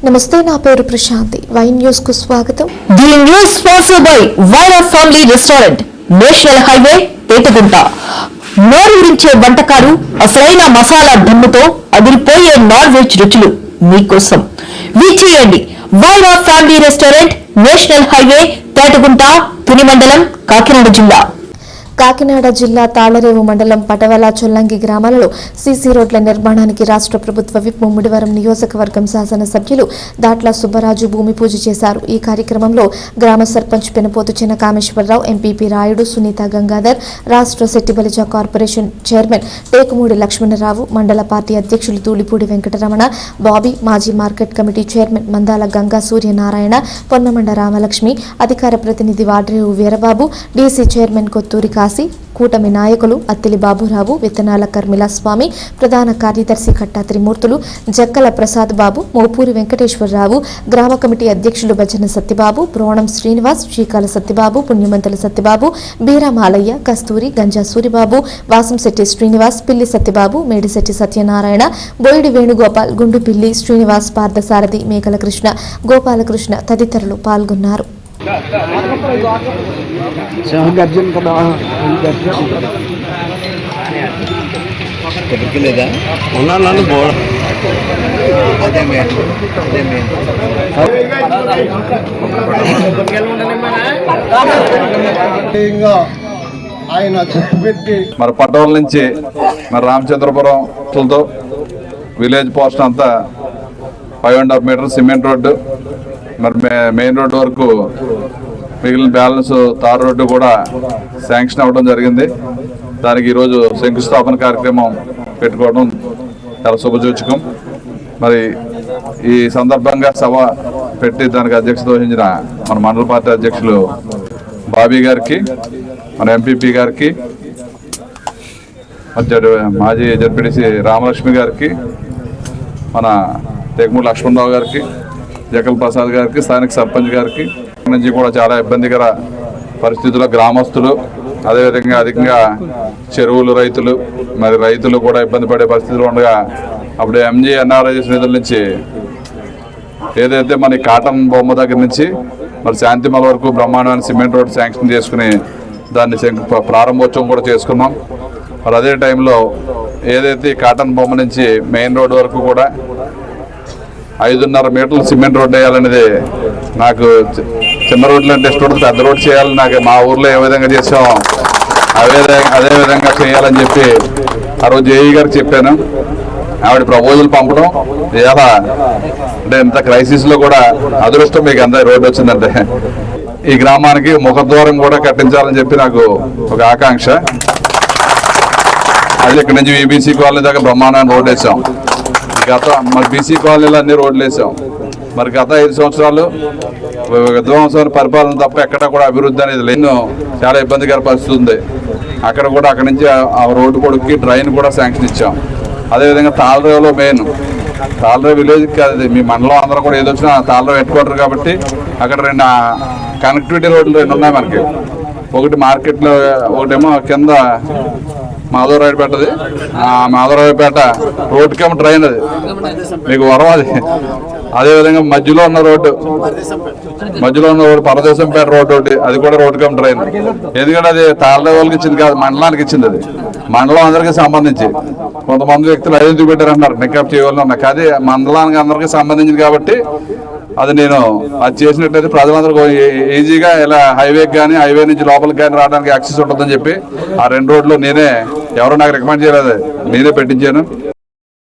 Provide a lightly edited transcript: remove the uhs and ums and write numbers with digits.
నమస్తే, నా పేరు ప్రశాంతి. వైన్ న్యూస్ కు స్వాగతం. The news sponsored by Vaira family restaurant, national highway, Petagunta. నోరూరించే వంటకాలు, అసలైన మసాలా దమ్ముతో అదిరిపోయే నాన్ వెజ్ రుచులు మీకోసం. విచ్చేయండి Vaira family restaurant, national highway, Petagunta, Tuni మండలం, కాకినాడ జిల్లా. కాకినాడ జిల్లా తాళరేవు మండలం పటవల చొల్లంగి గ్రామాలలో సీసీ రోడ్ల నిర్మాణానికి రాష్ట్ర ప్రభుత్వ విప్ ముమ్మిడివరం నియోజకవర్గం శాసనసభ్యులు దాట్ల సుబ్బరాజు భూమి పూజ చేశారు. ఈ కార్యక్రమంలో గ్రామ సర్పంచ్ పెనుపోతు చిన్న కామేశ్వరరావు, ఎంపీపీ రాయుడు, సునీత గంగాధర్, రాష్ట్ర సెట్టిబలిజ కార్పొరేషన్ చైర్మన్ టేకుమూడి లక్ష్మణరావు, మండల పార్టీ అధ్యక్షులు తూలిపూడి వెంకటరమణ, బాబీ, మాజీ market committee chairman Mandala Ganga Suryanarayana, Ponnamanda Ramalakshmi, అధికార ప్రతినిధి వాడ్రేవు వీరబాబు, డీసీ చైర్మన్ కొత్తూరి కూటమి నాయకులు అత్తిలి బాబురావు, విత్తనాల కర్మిల స్వామి, ప్రధాన కార్యదర్శి కట్టా త్రిమూర్తులు, జక్కల ప్రసాద్ బాబు, మోపూరి వెంకటేశ్వరరావు, గ్రామ కమిటీ అధ్యక్షులు భజన సత్యబాబు, బ్రోణం శ్రీనివాస్, శ్రీకాల సత్యబాబు, పుణ్యమంతుల సత్యబాబు, బీరామాలయ్య, కస్తూరి, గంజా సూరిబాబు, వాసంశెట్టి శ్రీనివాస్, పిల్లి సత్యబాబు, మేడిశెట్టి సత్యనారాయణ, బోయిడి వేణుగోపాల్, గుండుపిల్లి శ్రీనివాస్, పార్థసారథి, మేకల కృష్ణ, గోపాలకృష్ణ తదితరులు పాల్గొన్నారు. మరి పట్టణం నుంచి మరి రామచంద్రపురం విలేజ్ పోస్ట్ అంతా 5.5 మీటర్ సిమెంట్ రోడ్డు, మరి మెయిన్ రోడ్డు వరకు మిగిలిన బ్యాలెన్స్ తార్ రోడ్డు కూడా శాంక్షన్ అవ్వడం జరిగింది. దానికి ఈరోజు శంకుస్థాపన కార్యక్రమం పెట్టుకోవడం చాలా శుభసూచకం. మరి ఈ సందర్భంగా సభ పెట్టి దానికి అధ్యక్షత వహించిన మన మండల పార్టీ అధ్యక్షులు బాబీ గారికి, మన ఎంపీపీ గారికి, మాజీ జడ్పీటీసీ రామలక్ష్మి గారికి, మన టేకుమూడి లక్ష్మణరావు గారికి, జక్కల ప్రసాద్ గారికి, స్థానిక సర్పంచ్ గారికి నుంచి కూడా చాలా ఇబ్బందికర పరిస్థితుల్లో గ్రామస్తులు, అదేవిధంగా అధికంగా చెరువులు రైతులు కూడా ఇబ్బంది పడే పరిస్థితులు ఉండగా అప్పుడు ఎంజీఎన్ఆర్ఐఎస్ నిధుల నుంచి ఏదైతే మన కాటన్ బొమ్మ దగ్గర నుంచి మరి శాంతిమల వరకు బ్రహ్మాండమైన సిమెంట్ రోడ్ శాంక్షన్ చేసుకుని దాన్ని ప్రారంభోత్సవం కూడా చేసుకున్నాం. మరి అదే టైంలో ఏదైతే కాటన్ బొమ్మ నుంచి మెయిన్ రోడ్ వరకు కూడా 5.5 మీటర్లు సిమెంట్ రోడ్ వేయాలనేది నాకు చిన్న రోడ్లు అంటే ఇష్టం, పెద్ద రోడ్ చేయాలని నాకు మా ఊర్లో ఏ విధంగా చేసాం అదే విధంగా చేయాలని చెప్పి ఆ రోజు ఏఈ గారికి చెప్పాను. ఆవిడ ప్రపోజల్ పంపడం ఎలా అంటే ఇంత క్రైసిస్లో కూడా అదృష్టం మీకు అంత రోడ్డు వచ్చిందంటే ఈ గ్రామానికి ముఖద్వారం కూడా కట్టించాలని చెప్పి నాకు ఒక ఆకాంక్ష. అది ఇక్కడ నుంచి ఈబీసీ కాలనీ దాకా బ్రహ్మాండమైన రోడ్ వేసాం. మరి బీసీ కాలనీలో అన్ని రోడ్లు వేసాం. మరి గత 5 సంవత్సరాలు విధ్వంసమైన పరిపాలన తప్ప ఎక్కడ కూడా అభివృద్ధి అనేది లేదు. చాలా ఇబ్బందికర పరిస్థితి ఉంది. అక్కడ నుంచి ఆ రోడ్డు కొడుక్కి డ్రైన్ కూడా శాంక్షన్ ఇచ్చాం. అదేవిధంగా తాళరేవులో మెయిన్ తాళరేవు విలేజ్ కాదు, మీ మండలం అందరూ కూడా ఏదో వచ్చినా తాళరేవు హెడ్ క్వార్టర్ కాబట్టి అక్కడ 2 కనెక్టివిటీ రోడ్లు 2 ఉన్నాయి మనకి. ఒకటి మార్కెట్లో, ఒకటేమో కింద మాధవరావుపేటది. మాధవరావుపేట రోడ్డుకేమో డ్రైన్, అది మీకు వరం. అదేవిధంగా మధ్యలో ఉన్న రోడ్డు పరదేశంపేట రోడ్డు ఒకటి, అది కూడా రోడ్డుకేమో డ్రైన్. ఎందుకంటే అది తాళరేవులకి ఇచ్చింది కాదు, మండలానికి ఇచ్చింది. అది మండలం అందరికీ సంబంధించి. కొంతమంది వ్యక్తులు ఐడెంటిటీ పెట్టారంటున్నారు, నికప్ చేయాలని ఉన్నా, కానీ మండలానికి అందరికీ సంబంధించింది కాబట్టి అది చేసినట్టయితే ప్రజలందరూ ఈజీగా ఇలా హైవేకి కానీ హైవే నుంచి లోపలికి కానీ రావడానికి యాక్సెస్ ఉంటుందని చెప్పి ఆ 2 రోడ్లు ఎవరు నాకు రికమెండ్ చేయలేదు, నేనే పెట్టించాను.